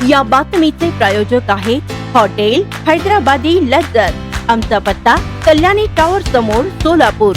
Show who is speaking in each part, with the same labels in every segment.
Speaker 1: या बातमीचे प्रायोजक आहे हॉटेल हैदराबादी लज्जत। आमचा पत्ता कल्याणी टॉवर समोर सोलापूर।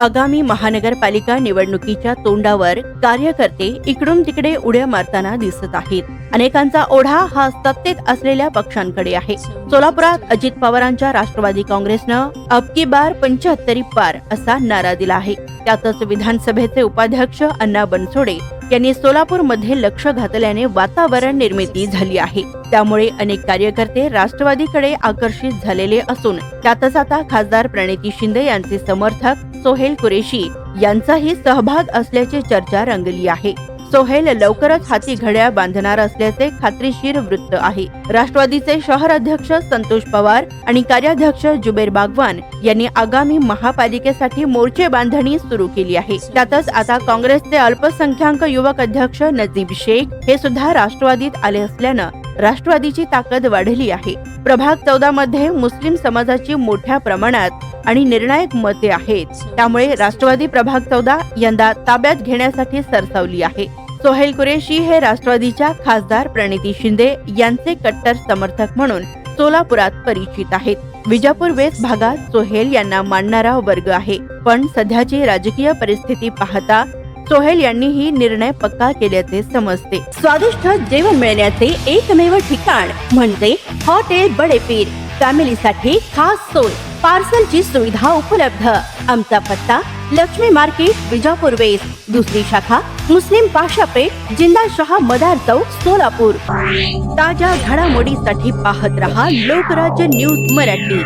Speaker 1: आगामी महानगरपालिका निवडणुकीच्या तोंडावर कार्यकर्ते इकडून तिकडे उड्या मारताना दिसत आहेत। अनेकांचा ओढा हा सत्तेत असलेल्या पक्षांकडे आहे। सोलापुरात अजित पवारांच्या राष्ट्रवादी काँग्रेसनं अब की बार 75 पार असा नारा दिला आहे। त्यातच विधानसभेचे उपाध्यक्ष अण्णा बनसोडे यांनी सोलापूर मध्ये लक्ष घातल्याने वातावरण निर्मिती झाली आहे। त्यामुळे अनेक कार्यकर्ते राष्ट्रवादीकडे आकर्षित झालेले असून त्यातच आता खासदार प्रणिती शिंदे यांचे समर्थक सोहेल कुरेशी यांचाही सहभाग असल्याची चर्चा रंगली आहे। सोहेल लवकरच हाती घड्याळ बांधणार असल्याचे खात्रीशीर वृत्त आहे। राष्ट्रवादीचे शहर अध्यक्ष संतोष पवार आणि कार्याध्यक्ष जुबेर बागवान यांनी आगामी महापालिकेसाठी मोर्चे बांधणी सुरू केली आहे। त्यातच आता काँग्रेसचे अल्पसंख्याक युवक अध्यक्ष नजीब शेख हे सुद्धा राष्ट्रवादीत आले असल्यानं राष्ट्रवादीची ताकद वाढली आहे। प्रभाग 14 मध्ये मुस्लिम समाजाची मोठ्या प्रमाणात आणि निर्णायक मते आहेत। त्यामुळे राष्ट्रवादी प्रभाग 14 यंदा ताब्यात घेण्यासाठी सरसावली आहे। सोहेल कुरेशी हे राष्ट्रवादीच्या खासदार प्रणिती शिंदे यांचे कट्टर समर्थक म्हणून सोलापुरात परिचित आहेत। विजापूर वेस्ट भागात सोहेल यांना मानणारा वर्ग आहे, पण सध्याची राजकीय परिस्थिती पाहता सोहेल यांनीही निर्णय पक्का केल्याचे समजते। स्वादिष्ट जेवण मिळण्याचे एकमेव ठिकाण म्हणजे हॉटेल बडे पीर। फॅमिलीसाठी खास सोय, पार्सलची सुविधा उपलब्ध। आमचा पत्ता लक्ष्मी मार्केट विजापूर वेस्ट, दुसरी शाखा मुस्लिम पाशापेठ जिंदाशाह मदार चौक सोलापूर। ताज्या घडामोडीसाठी पाहत रहा लोकराज्य न्यूज मराठी।